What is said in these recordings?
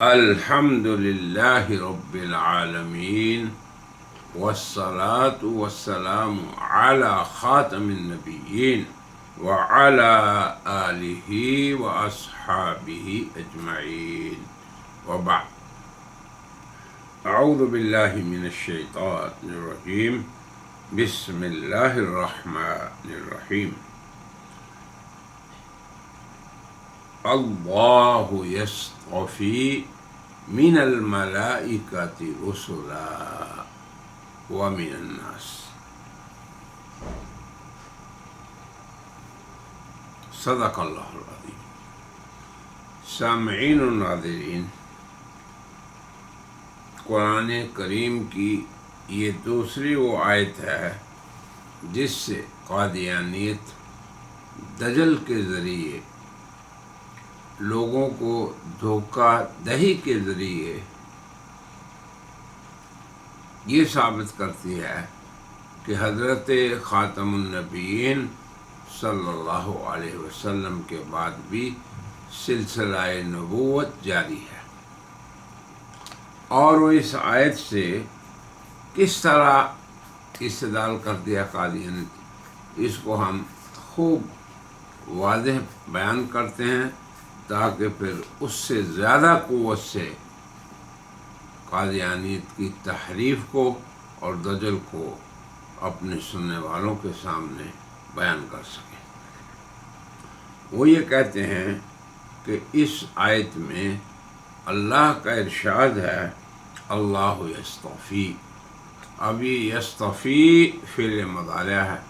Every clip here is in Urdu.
الحمد لله رب العالمين، والصلاة والسلام على خاتم النبيين وعلى آله وأصحابه أجمعين، وبعد. أعوذ بالله من الشيطان الرجيم. بسم الله الرحمن الرحيم. اللہ یصطفی من الملائکۃ رسلا ومن الناس. صدق اللہ العظیم. سامعین و ناظرین، قرآن کریم کی یہ دوسری وہ آیت ہے جس سے قادیانیت دجل کے ذریعے لوگوں کو دھوکہ دہی کے ذریعے یہ ثابت کرتی ہے کہ حضرت خاتم النبیین صلی اللہ علیہ وسلم کے بعد بھی سلسلہ نبوت جاری ہے، اور وہ اس آیت سے کس طرح استدلال کر دیا قادیانیت، اس کو ہم خوب واضح بیان کرتے ہیں تاکہ پھر اس سے زیادہ قوت سے قادیانیت کی تحریف کو اور دجل کو اپنے سننے والوں کے سامنے بیان کر سکیں۔ وہ یہ کہتے ہیں کہ اس آیت میں اللہ کا ارشاد ہے اللہ یصطفی. اب یہ یصطفی فعل مضارع ہے،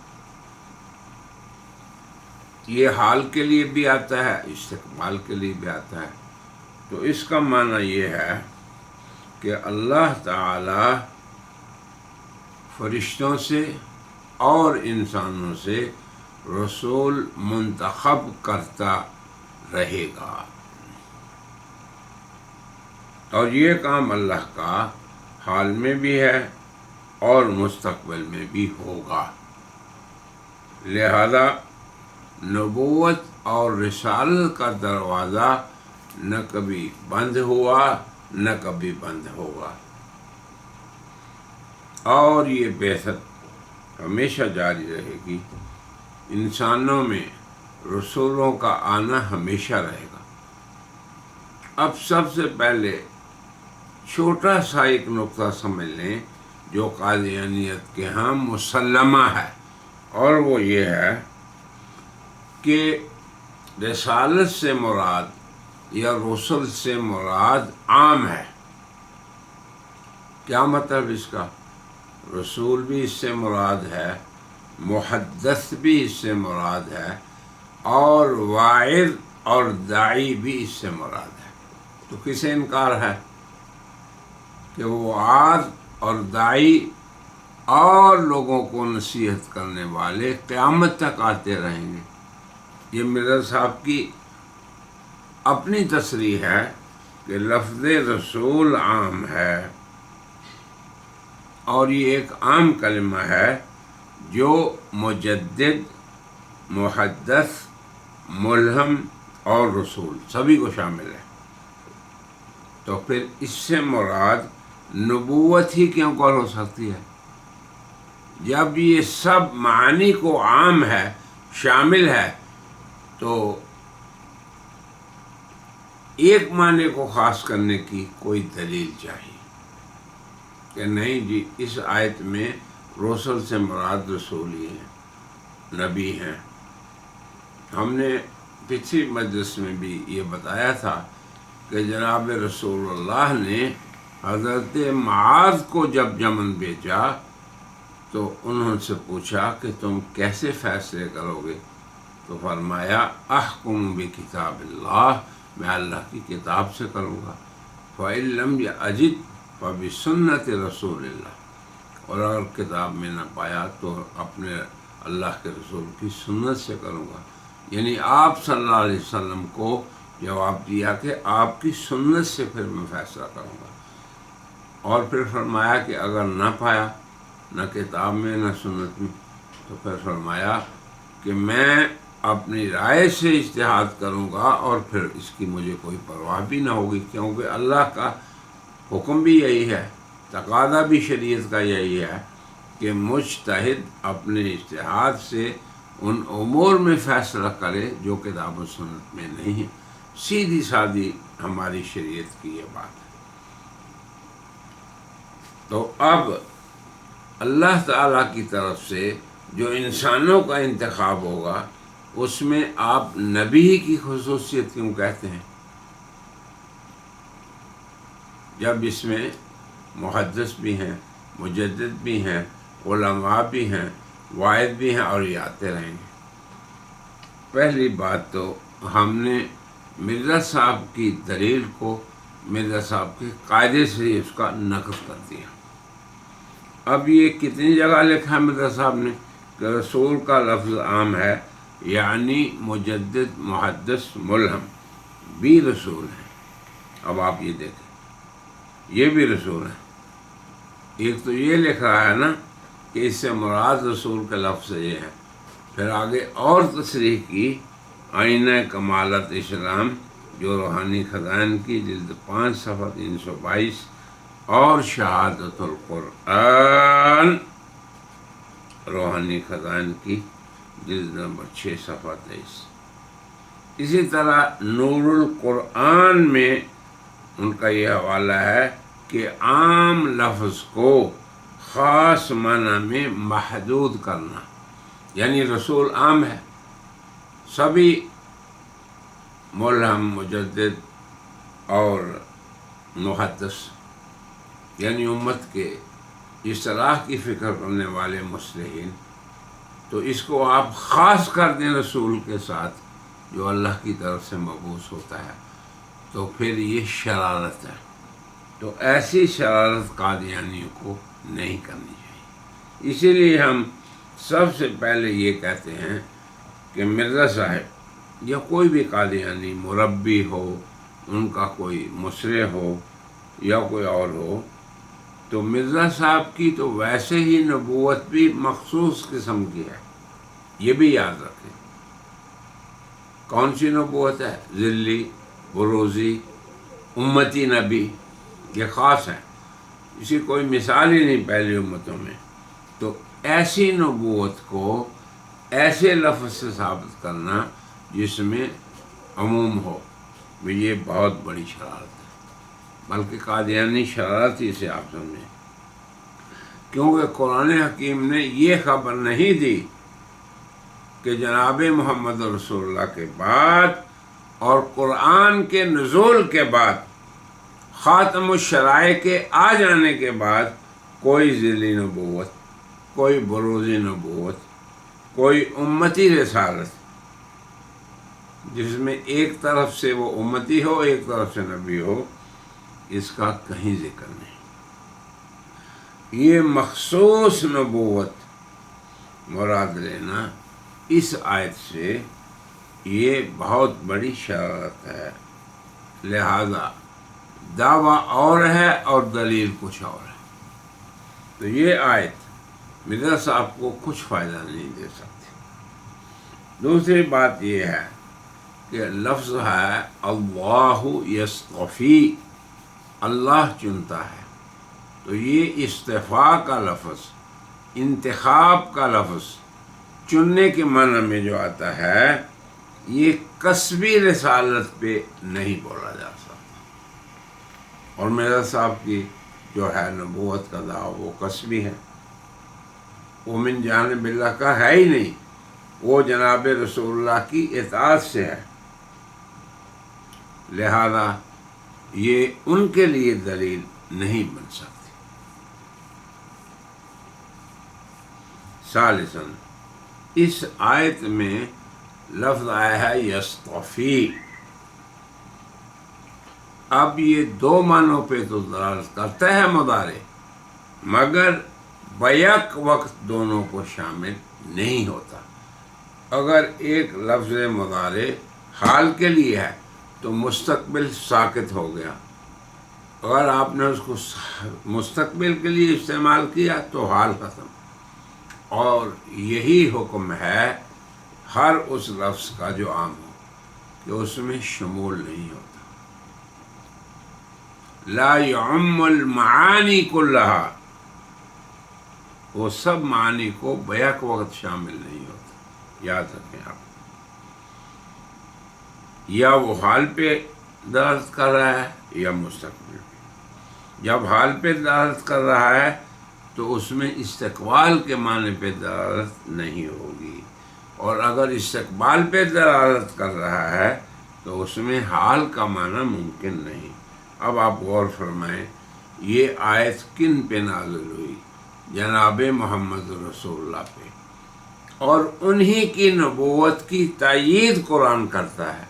یہ حال کے لیے بھی آتا ہے، استقبال کے لیے بھی آتا ہے. تو اس کا معنی یہ ہے کہ اللہ تعالی فرشتوں سے اور انسانوں سے رسول منتخب کرتا رہے گا، اور یہ کام اللہ کا حال میں بھی ہے اور مستقبل میں بھی ہوگا. لہذا نبوت اور رسالت کا دروازہ نہ کبھی بند ہوا نہ کبھی بند ہوگا، اور یہ بعثت ہمیشہ جاری رہے گی. انسانوں میں رسولوں کا آنا ہمیشہ رہے گا. اب سب سے پہلے چھوٹا سا ایک نقطہ سمجھ لیں جو قادیانیت کے ہاں مسلمہ ہے، اور وہ یہ ہے کہ رسالت سے مراد یا رسل سے مراد عام ہے. کیا مطلب اس کا؟ رسول بھی اس سے مراد ہے، محدث بھی اس سے مراد ہے، اور واعظ اور داعی بھی اس سے مراد ہے. تو کسے انکار ہے کہ وہ واعظ اور داعی اور لوگوں کو نصیحت کرنے والے قیامت تک آتے رہیں گے. یہ مرزا صاحب کی اپنی تصریح ہے کہ لفظ رسول عام ہے، اور یہ ایک عام کلمہ ہے جو مجدد، محدث، ملہم اور رسول سبھی کو شامل ہے. تو پھر اس سے مراد نبوت ہی کیوں کر ہو سکتی ہے جب یہ سب معانی کو عام ہے، شامل ہے؟ تو ایک معنی کو خاص کرنے کی کوئی دلیل چاہیے کہ نہیں جی اس آیت میں رسل سے مراد رسول ہی ہیں، نبی ہیں. ہم نے پچھلی مجلس میں بھی یہ بتایا تھا کہ جناب رسول اللہ نے حضرت معاذ کو جب یمن بھیجا تو انہوں سے پوچھا کہ تم کیسے فیصلے کرو گے؟ تو فرمایا احکم بکتاب اللہ، میں اللہ کی کتاب سے کروں گا. فَإِن لَّمْ أَجِدْ فَبِسُنَّتِ رسول اللہ، اور اگر کتاب میں نہ پایا تو اپنے اللہ کے رسول کی سنت سے کروں گا. یعنی آپ صلی اللہ علیہ وسلم کو جواب دیا کہ آپ کی سنت سے پھر میں فیصلہ کروں گا. اور پھر فرمایا کہ اگر نہ پایا، نہ کتاب میں نہ سنت میں، تو پھر فرمایا کہ میں اپنی رائے سے اجتہاد کروں گا اور پھر اس کی مجھے کوئی پرواہ بھی نہ ہوگی، کیونکہ اللہ کا حکم بھی یہی ہے، تقاضا بھی شریعت کا یہی ہے کہ مجتہد اپنے اجتہاد سے ان امور میں فیصلہ کرے جو کتاب و سنت میں نہیں ہے۔ سیدھی سادی ہماری شریعت کی یہ بات ہے۔ تو اب اللہ تعالیٰ کی طرف سے جو انسانوں کا انتخاب ہوگا اس میں آپ نبی کی خصوصیت کیوں کہتے ہیں، جب اس میں محدث بھی ہیں، مجدد بھی ہیں، علماء بھی ہیں، واعظ بھی ہیں، اور یہ آتے رہیں گے۔ پہلی بات تو ہم نے مرزا صاحب کی دلیل کو مرزا صاحب کے قاعدے سے اس کا نقض کر دیا۔ اب یہ کتنی جگہ لکھا ہے مرزا صاحب نے کہ رسول کا لفظ عام ہے، یعنی مجدد، محدث، ملہم بھی رسول ہیں۔ اب آپ یہ دیکھیں، یہ بھی رسول ہیں۔ ایک تو یہ لکھ رہا ہے نا کہ اس سے مراد رسول کا لفظ یہ ہے، پھر آگے اور تصریح کی، آئینہ کمالت اسلام جو روحانی خزائن کی جلد 5 صفحہ 322 اور شہادت القرآن روحانی خزائن کی جلد نمبر 6 صفحہ 23۔ اسی طرح نور القرآن میں ان کا یہ حوالہ ہے کہ عام لفظ کو خاص معنی میں محدود کرنا، یعنی رسول عام ہے، سبھی ملہم، مجدد اور محدث یعنی امت کے اصلاح کی فکر کرنے والے مصلحین، تو اس کو آپ خاص کر دیں رسول کے ساتھ جو اللہ کی طرف سے مبعوث ہوتا ہے، تو پھر یہ شرارت ہے۔ تو ایسی شرارت قادیانیوں کو نہیں کرنی چاہیے۔ اسی لیے ہم سب سے پہلے یہ کہتے ہیں کہ مرزا صاحب یا کوئی بھی قادیانی مربی ہو، ان کا کوئی مصرع ہو یا کوئی اور ہو، تو مرزا صاحب کی تو ویسے ہی نبوت بھی مخصوص قسم کی ہے، یہ بھی یاد رکھیں۔ کون سی نبوت ہے؟ ذلی، بروزی، امتی نبی، یہ خاص ہے، اسی کوئی مثال ہی نہیں پہلی امتوں میں۔ تو ایسی نبوت کو ایسے لفظ سے ثابت کرنا جس میں عموم ہو، یہ بہت بڑی شرارت ہے، بلکہ قادیانی شرارت ہی سے آپ سمجھیں، کیونکہ قرآن حکیم نے یہ خبر نہیں دی کہ جناب محمد رسول اللہ کے بعد اور قرآن کے نزول کے بعد، خاتم الشرائع کے آ جانے کے بعد، کوئی ذیلی نبوت، کوئی بروزی نبوت، کوئی امتی رسالت جس میں ایک طرف سے وہ امتی ہو ایک طرف سے نبی ہو، اس کا کہیں ذکر نہیں۔ یہ مخصوص نبوت مراد لینا اس آیت سے یہ بہت بڑی شرارت ہے، لہذا دعویٰ اور ہے اور دلیل کچھ اور ہے۔ تو یہ آیت مرزا صاحب کو کچھ فائدہ نہیں دے سکتی۔ دوسری بات یہ ہے کہ لفظ ہے اللہ یصطفی، اللہ چنتا ہے، تو یہ استفاء کا لفظ، انتخاب کا لفظ، چننے کے معنی میں جو آتا ہے، یہ کسبی رسالت پہ نہیں بولا جا سکتا۔ اور مرزا صاحب کی جو ہے نبوت کا دعویٰ وہ کسبی ہے، وہ من جانب اللہ کا ہے ہی نہیں، وہ جناب رسول اللہ کی اطاعت سے ہے، لہذا یہ ان کے لیے دلیل نہیں بن سکتی۔ ثالثاً، اس آیت میں لفظ آیا ہے یصطفی۔ اب یہ دو معنوں پہ تو دلالت کرتا ہے مضارع، مگر بیک وقت دونوں کو شامل نہیں ہوتا۔ اگر ایک لفظ مضارع حال کے لیے ہے تو مستقبل ساکت ہو گیا، اگر آپ نے اس کو مستقبل کے لیے استعمال کیا تو حال ختم۔ اور یہی حکم ہے ہر اس لفظ کا جو عام ہو کہ اس میں شمول نہیں ہوتا. لا يعم المعانی کلہا، وہ سب معنی کو بیک وقت شامل نہیں ہوتا. یاد رکھیں آپ. یا وہ حال پہ دلالت کر رہا ہے یا مستقبل پہ. جب حال پہ دلالت کر رہا ہے تو اس میں استقبال کے معنی پہ دلالت نہیں ہوگی، اور اگر استقبال پہ دلالت کر رہا ہے تو اس میں حال کا معنی ممکن نہیں. اب آپ غور فرمائیں، یہ آیت کن پہ نازل ہوئی؟ جناب محمد رسول اللہ پہ، اور انہی کی نبوت کی تائید قرآن کرتا ہے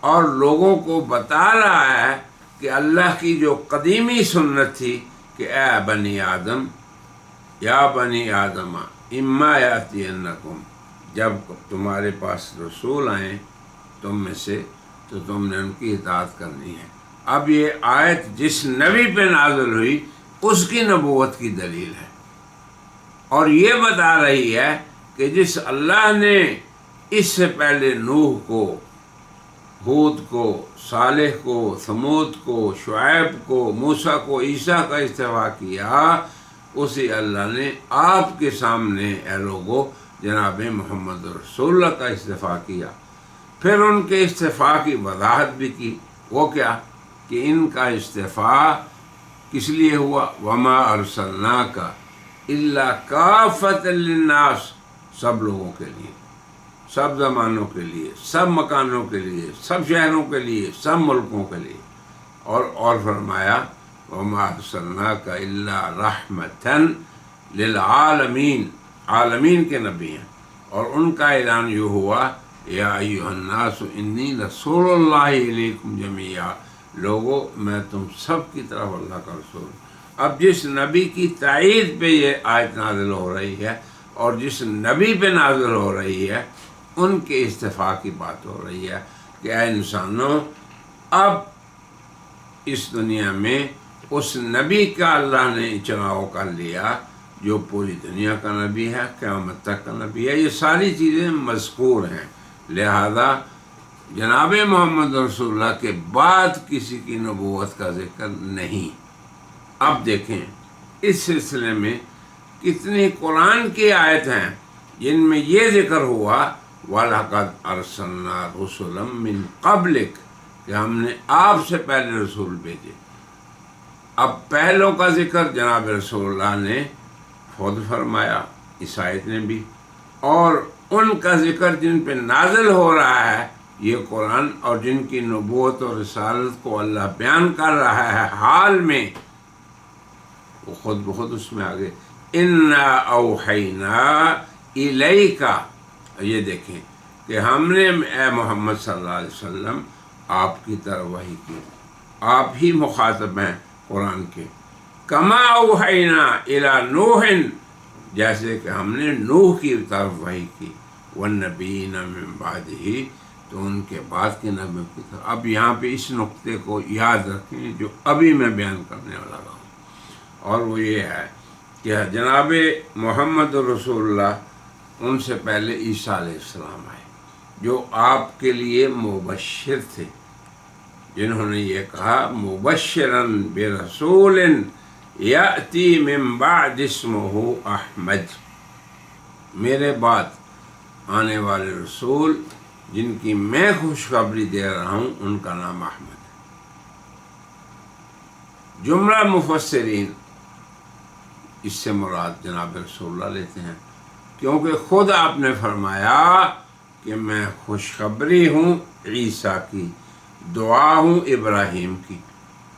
اور لوگوں کو بتا رہا ہے کہ اللہ کی جو قدیمی سنت تھی کہ اے بنی آدم، یا بنی آدم اما یاتینکم، جب تمہارے پاس رسول آئیں تم میں سے تو تم نے ان کی اطاعت کرنی ہے. اب یہ آیت جس نبی پہ نازل ہوئی اس کی نبوت کی دلیل ہے، اور یہ بتا رہی ہے کہ جس اللہ نے اس سے پہلے نوح کو، ہود کو، صالح کو، ثمود کو، شعیب کو، موسیٰ کو، عیسیٰ کا استفاء کیا، اسی اللہ نے آپ کے سامنے اے لوگو جناب محمد رسول اللہ کا استفاء کیا. پھر ان کے استفاء کی وضاحت بھی کی. وہ کیا کہ ان کا استفاء کس لیے ہوا؟ وما ارسلناک الا کافۃ للناس، سب لوگوں کے لیے، سب زمانوں کے لیے، سب مکانوں کے لیے، سب شہروں کے لیے، سب ملکوں کے لیے. اور فرمایا وما ارسلناک الا رحمۃ للعالمین، عالمین کے نبی ہیں. اور ان کا اعلان یہ ہوا یا ایھا الناس انی رسول اللہ الیکم جمیعا، لوگو میں تم سب کی طرف اللہ کا رسول ہوں. اب جس نبی کی تائید پہ یہ آیت نازل ہو رہی ہے اور جس نبی پہ نازل ہو رہی ہے، ان کے استفاء کی بات ہو رہی ہے کہ اے انسانوں، اب اس دنیا میں اس نبی کا اللہ نے چناؤ کر لیا جو پوری دنیا کا نبی ہے، قیامت تک کا نبی ہے. یہ ساری چیزیں مذکور ہیں، لہذا جناب محمد رسول اللہ کے بعد کسی کی نبوت کا ذکر نہیں. اب دیکھیں اس سلسلے میں کتنی قرآن کی آیت ہیں جن میں یہ ذکر ہوا وَلَقَدْ أَرْسَلْنَا رُسُلًا مِّن قَبْلِكَ، کہ ہم نے آپ سے پہلے رسول بھیجے. اب پہلوں کا ذکر جناب رسول اللہ نے خود فرمایا، اس آیت نے بھی، اور ان کا ذکر جن پہ نازل ہو رہا ہے یہ قرآن، اور جن کی نبوت اور رسالت کو اللہ بیان کر رہا ہے حال میں، وہ خود بخود اس میں آگے اِنَّا أَوْحَيْنَا إِلَيْكَ. یہ دیکھیں کہ ہم نے اے محمد صلی اللہ علیہ وسلم آپ کی طرف وحی کی، آپ ہی مخاطب ہیں قرآن کے. کما اوحینا الی نوح، جیسے کہ ہم نے نوح کی طرف وحی کی، والنبیین من بعدہ، تو ان کے بعد کے نبیوں کی طرف. اب یہاں پہ اس نقطے کو یاد رکھیں جو ابھی میں بیان کرنے والا ہوں، اور وہ یہ ہے کہ جناب محمد رسول اللہ ان سے پہلے عیسیٰ علیہ السلام آئے جو آپ کے لیے مبشر تھے، جنہوں نے یہ کہا مبشراً برسول یأتی من بعد اسمہ احمد، میرے بعد آنے والے رسول جن کی میں خوشخبری دے رہا ہوں ان کا نام احمد ہے. جملہ مفسرین اس سے مراد جناب رسول اللہ لیتے ہیں، کیونکہ خود آپ نے فرمایا کہ میں خوشخبری ہوں عیسیٰ کی، دعا ہوں ابراہیم کی.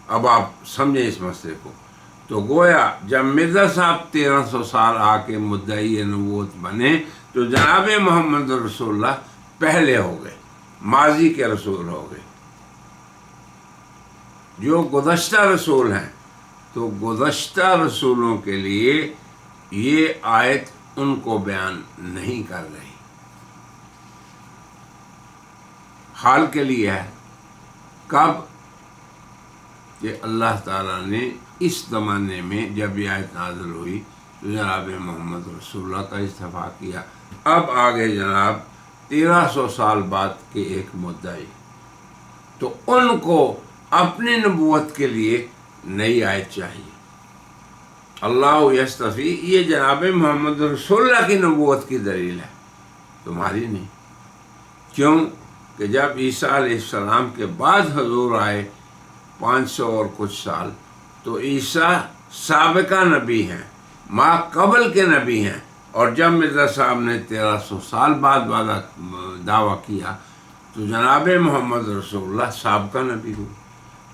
اب آپ سمجھیں اس مسئلے کو. تو گویا جب مرزا صاحب 1300 سال آ کے مدعی نبوت بنے تو جناب محمد رسول اللہ پہلے ہو گئے، ماضی کے رسول ہو گئے. جو گزشتہ رسول ہیں تو گزشتہ رسولوں کے لیے یہ آیت ان کو بیان نہیں کر رہی، حال کے لیے ہے. کب؟ کہ اللہ تعالیٰ نے اس زمانے میں جب یہ آیت نازل ہوئی تو جناب محمد رسول اللہ کا استفاء کیا. اب آگے جناب 1300 سال بعد کے ایک مدعی، تو ان کو اپنی نبوت کے لیے نئی آیت چاہیے۔ اللہ یستفی، یہ جناب محمد رسول اللہ کی نبوت کی دلیل ہے، تمہاری نہیں۔ کیوں کہ جب عیسیٰ علیہ السلام کے بعد حضور آئے 500 اور کچھ سال، تو عیسیٰ سابقہ نبی ہیں، ما قبل کے نبی ہیں، اور جب مرزا صاحب نے 1300 سال بعد والا دعویٰ کیا تو جناب محمد رسول اللہ سابقہ نبی ہوئے۔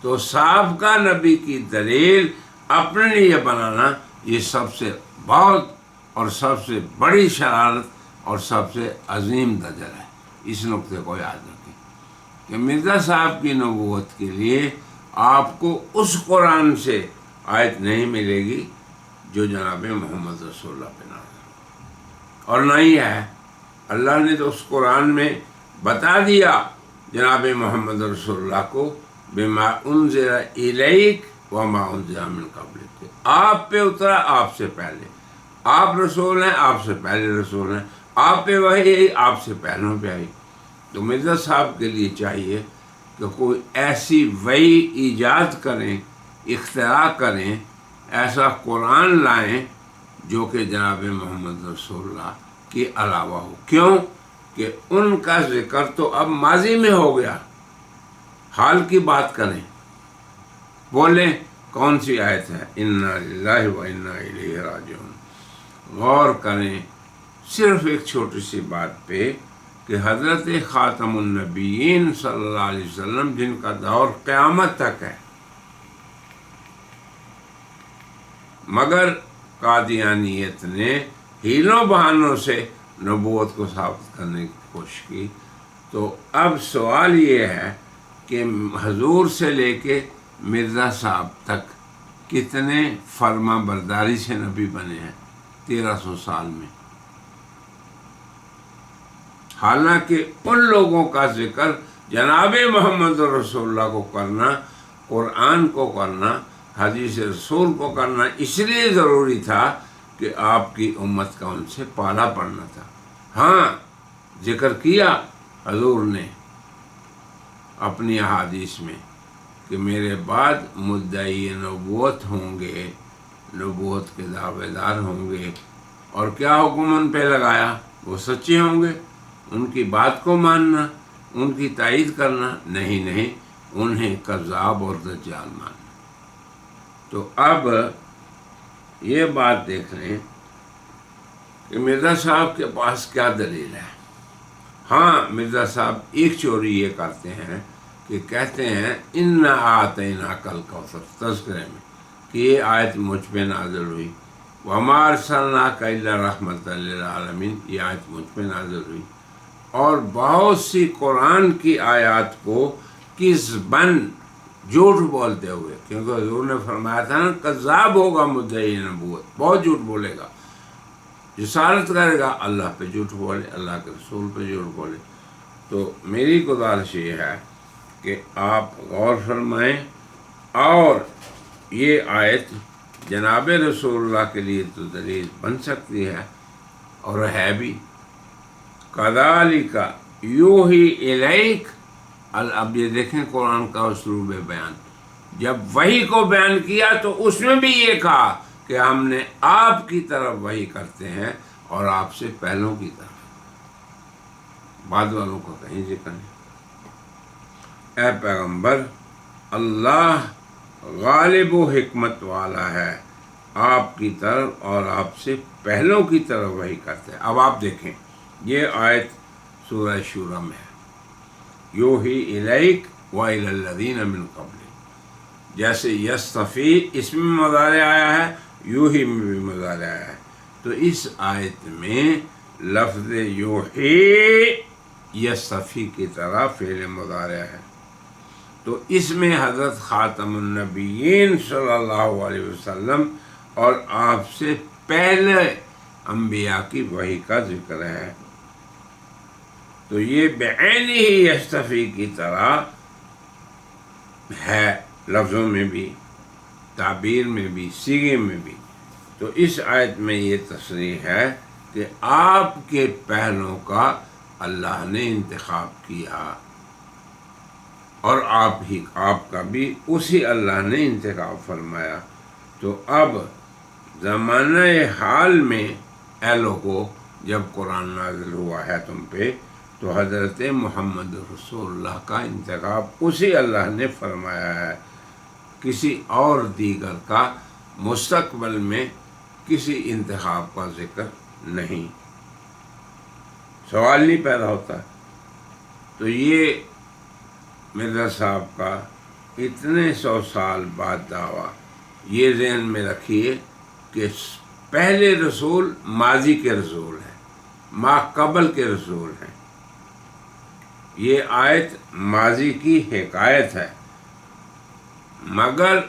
تو سابقہ نبی کی دلیل اپنے لیے بنانا، یہ سب سے بہت اور سب سے بڑی شرارت اور سب سے عظیم زجر ہے۔ اس نقطے کو یاد رکھیں کہ مرزا صاحب کی نبوت کے لیے آپ کو اس قرآن سے آیت نہیں ملے گی جو جناب محمد رسول اللہ پہ نازل ہو، اور نہ ہی ہے۔ اللہ نے تو اس قرآن میں بتا دیا جناب محمد رسول اللہ کو بما انزل الیک وما انزل من قبلک، آپ پہ اترا آپ سے پہلے، آپ رسول ہیں، آپ سے پہلے رسول ہیں، آپ پہ وحی آئی، آپ سے پہلوں پہ آئی۔ تو مرزا صاحب کے لیے چاہیے کہ کوئی ایسی وحی ایجاد کریں، اختراع کریں، ایسا قرآن لائیں جو کہ جناب محمد رسول اللہ کے علاوہ ہو۔ کیوں کہ ان کا ذکر تو اب ماضی میں ہو گیا، حال کی بات کریں، بولیں کون سی آیت ہے، انا للہ و انا الیہ راجعون۔ غور کریں صرف ایک چھوٹی سی بات پہ کہ حضرت خاتم النبیین صلی اللہ علیہ وسلم، جن کا دور قیامت تک ہے، مگر قادیانیت نے ہیلوں بہانوں سے نبوت کو ثابت کرنے کی کوشش کی۔ تو اب سوال یہ ہے کہ حضور سے لے کے مرزا صاحب تک کتنے فرما برداری سے نبی بنے ہیں 1300 سال میں؟ حالانکہ ان لوگوں کا ذکر جناب محمد رسول اللہ کو کرنا، قرآن کو کرنا، حدیث رسول کو کرنا اس لیے ضروری تھا کہ آپ کی امت کا ان سے پالا پڑنا تھا۔ ہاں، ذکر کیا حضور نے اپنی احادیث میں کہ میرے بعد مدعی نبوت ہوں گے، نبوت کے دعوے دار ہوں گے، اور کیا حکم ان پہ لگایا؟ وہ سچے ہوں گے، ان کی بات کو ماننا، ان کی تائید کرنا، نہیں، انہیں کذاب اور دجال ماننا۔ تو اب یہ بات دیکھ لیں کہ مرزا صاحب کے پاس کیا دلیل ہے۔ ہاں، مرزا صاحب ایک چوری یہ کرتے ہیں کہ کہتے ہیں انا اعطیناک الکوثر، تذکرے میں کہ یہ آیت مجھ پہ نازل ہوئی، وما ارسلناک الا رحمۃ للعالمین، یہ آیت مجھ پہ نازل ہوئی، اور بہت سی قرآن کی آیات کو کذباً جھوٹ بولتے ہوئے، کیونکہ حضور نے فرمایا تھا نا کذاب ہوگا مدعی نبوت، بہت جھوٹ بولے گا، جسارت کرے گا، اللہ پہ جھوٹ بولے، اللہ کے رسول پہ جھوٹ بولے۔ تو میری گزارش یہ ہے کہ آپ غور فرمائیں، اور یہ آیت جناب رسول اللہ کے لیے تو دلیل بن سکتی ہے اور ہے بھی۔ کذالک یوحی الیک، اب یہ دیکھیں قرآن کا اسلوب بیان، جب وحی کو بیان کیا تو اس میں بھی یہ کہا کہ ہم نے آپ کی طرف وحی کرتے ہیں اور آپ سے پہلوں کی طرف، بعد والوں کا کہیں ذکر نہیں۔ اے پیغمبر، اللہ غالب و حکمت والا ہے، آپ کی طرف اور آپ سے پہلوں کی طرف وحی کرتے ہیں۔ اب آپ دیکھیں یہ آیت سورہ شورى میں ہے، یوحی الیک وإلی الذین من قبلک، جیسے یستفی اس میں مضارع آیا ہے، یوحی میں بھی مضارع آیا ہے، تو اس آیت میں لفظ یوحی یستفی کی طرح فعل مضارع ہے۔ تو اس میں حضرت خاتم النبیین صلی اللہ علیہ وسلم اور آپ سے پہلے انبیاء کی وحی کا ذکر ہے۔ تو یہ بعینہ ہی یستفی کی طرح ہے، لفظوں میں بھی، تعبیر میں بھی، صیغے میں بھی۔ تو اس آیت میں یہ تصریح ہے کہ آپ کے پہلوں کا اللہ نے انتخاب کیا، اور آپ کا بھی اسی اللہ نے انتخاب فرمایا۔ تو اب زمانہ حال میں اے لوگو، جب قرآن نازل ہوا ہے تم پہ، تو حضرت محمد رسول اللہ کا انتخاب اسی اللہ نے فرمایا ہے، کسی اور دیگر کا مستقبل میں کسی انتخاب کا ذکر نہیں، سوال نہیں پیدا ہوتا۔ تو یہ مرزا صاحب کا اتنے 100 سال بعد دعویٰ، یہ ذہن میں رکھیے کہ پہلے رسول ماضی کے رسول ہیں، ما قبل کے رسول ہیں۔ یہ آیت ماضی کی حکایت ہے، مگر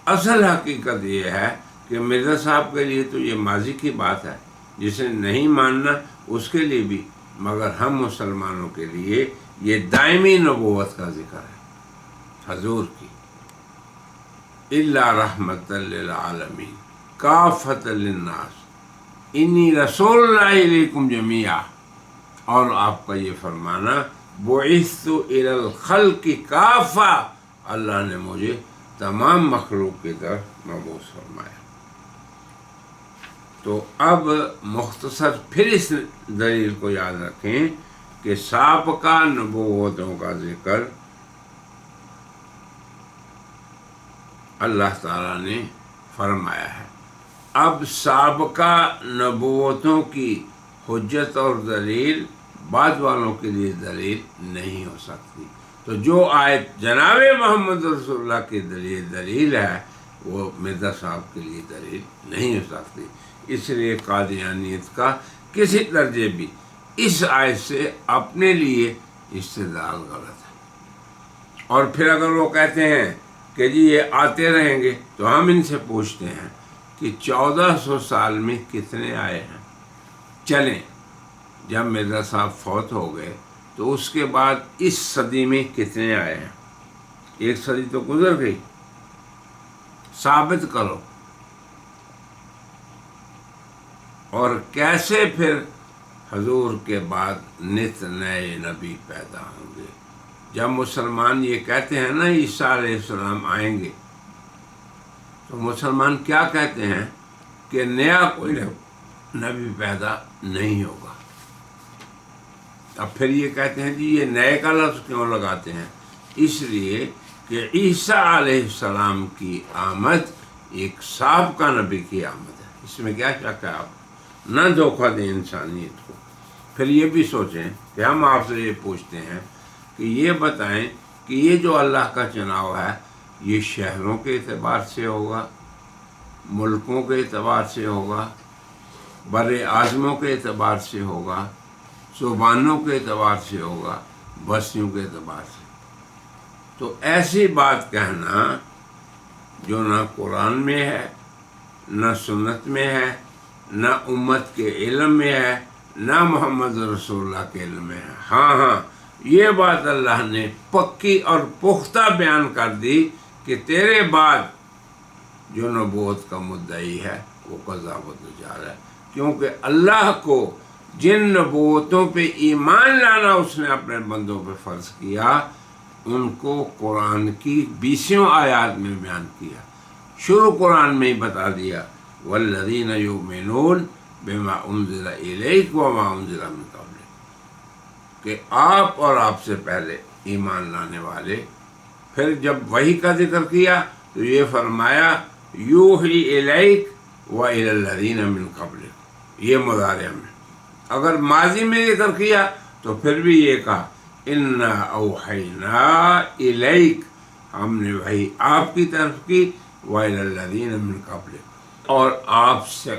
اصل حقیقت یہ ہے کہ مرزا صاحب کے لیے تو یہ ماضی کی بات ہے، جسے نہیں ماننا اس کے لیے بھی، مگر ہم مسلمانوں کے لیے یہ دائمی نبوت کا ذکر ہے حضور کی، الا رحمت للعالمین کافۃ للناس انی رسول اللہ علیکم جمیعا، اور آپ کا یہ فرمانا بعثت الی الخلق کافہ، اللہ نے مجھے تمام مخلوق کی طرف مبعوث فرمایا۔ تو اب مختصر پھر اس دلیل کو یاد رکھیں کہ سابقہ نبوتوں کا ذکر اللہ تعالیٰ نے فرمایا ہے۔ اب سابقہ نبوتوں کی حجت اور دلیل بعد والوں کے لیے دلیل نہیں ہو سکتی، تو جو آیت جناب محمد رسول اللہ کی دلیل ہے وہ مرزا صاحب کے لیے دلیل نہیں ہو سکتی۔ اس لیے قادیانیت کا کسی درجے بھی اس آیت سے اپنے لیے استدلال غلط ہے۔ اور پھر اگر وہ کہتے ہیں کہ جی یہ آتے رہیں گے، تو ہم ان سے پوچھتے ہیں کہ 1400 سال میں کتنے آئے ہیں؟ چلیں، جب مرزا صاحب فوت ہو گئے تو اس کے بعد اس صدی میں کتنے آئے ہیں؟ ایک صدی تو گزر گئی، ثابت کرو۔ اور کیسے پھر حضور کے بعد نت نئے نبی پیدا ہوں گے؟ جب مسلمان یہ کہتے ہیں نا عیسیٰ علیہ السلام آئیں گے، تو مسلمان کیا کہتے ہیں کہ نیا کوئی نبی پیدا نہیں ہوگا۔ اب پھر یہ کہتے ہیں جی یہ نئے کا لفظ کیوں لگاتے ہیں؟ اس لیے کہ عیسیٰ علیہ السلام کی آمد ایک سابقہ نبی کی آمد ہے، اس میں کیا شک ہے؟ آپ نہ دھوکہ دیں انسانیت کو۔ پھر یہ بھی سوچیں کہ ہم آپ سے یہ پوچھتے ہیں کہ یہ بتائیں کہ یہ جو اللہ کا چناؤ ہے، یہ شہروں کے اعتبار سے ہوگا، ملکوں کے اعتبار سے ہوگا، بر اعظموں کے اعتبار سے ہوگا، زبانوں کے اعتبار سے ہوگا، بستیوں کے اعتبار سے؟ تو ایسی بات کہنا جو نہ قرآن میں ہے، نہ سنت میں ہے، نہ امت کے علم میں ہے، نہ محمد رسول اللہ کے علم میں ہے۔ ہاں یہ بات اللہ نے پکی اور پختہ بیان کر دی کہ تیرے بعد جو نبوت کا مدعی ہے وہ قذاب الدجال ہے، کیونکہ اللہ کو جن نبوتوں پہ ایمان لانا اس نے اپنے بندوں پہ فرض کیا، ان کو قرآن کی 20 آیات میں بیان کیا۔ شروع قرآن میں ہی بتا دیا والذین یؤمنون بما انزل الیک وما انزل من قبلک، کہ آپ اور آپ سے پہلے ایمان لانے والے۔ پھر جب وحی کا ذکر کیا تو یہ فرمایا یوحی الیک والی الذین من قبلک، یہ مضارع میں۔ اگر ماضی میں ذکر کیا تو پھر بھی یہ کہا انا اوحینا الیک، ہم نے وحی آپ کی طرف کی، والی الذین من قبلک، اور آپ سے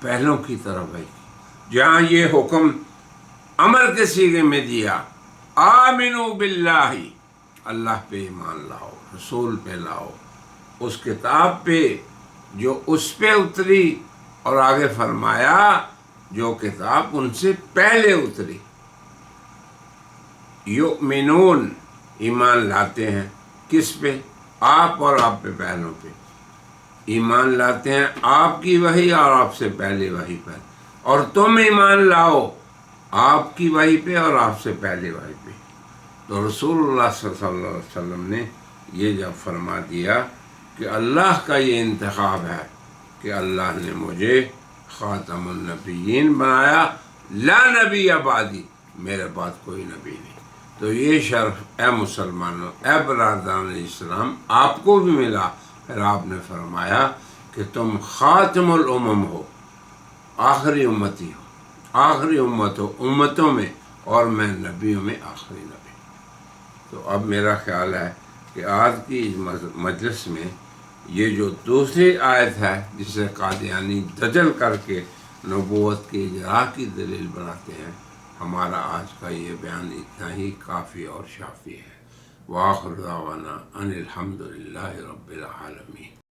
پہلوں کی طرف وحی کی۔ جہاں یہ حکم امر کے صیغے میں دیا آمنو باللہ، اللہ پہ ایمان لاؤ، رسول پہ لاؤ، اس کتاب پہ جو اس پہ اتری، اور آگے فرمایا جو کتاب ان سے پہلے اتری۔ یؤمنون، ایمان لاتے ہیں کس پہ؟ آپ اور آپ پہ پہلوں پہ۔ ایمان لاتے ہیں آپ کی وحی اور آپ سے پہلے وحی پر، اور تم ایمان لاؤ آپ کی وحی پہ اور آپ سے پہلے وحی پہ۔ تو رسول اللہ صلی اللہ علیہ وسلم نے یہ جب فرما دیا کہ اللہ کا یہ انتخاب ہے کہ اللہ نے مجھے خاتم النبیین بنایا، لا نبی بعدی، میرے بعد کوئی نبی نہیں، تو یہ شرف اے مسلمانوں، اے برادران اسلام، آپ کو بھی ملا۔ پھر آپ نے فرمایا کہ تم خاتم الامم ہو، آخری امتی ہو، آخری امت ہو امتوں میں، اور میں نبیوں میں آخری نبی۔ تو اب میرا خیال ہے کہ آج کی اس مجلس میں یہ جو دوسری آیت ہے جسے قادیانی دجل کر کے نبوت کی اجراء کی دلیل بناتے ہیں، ہمارا آج کا یہ بیان اتنا ہی کافی اور شافی ہے۔ وآخر دعوانا ان الحمد للہ رب العالمین۔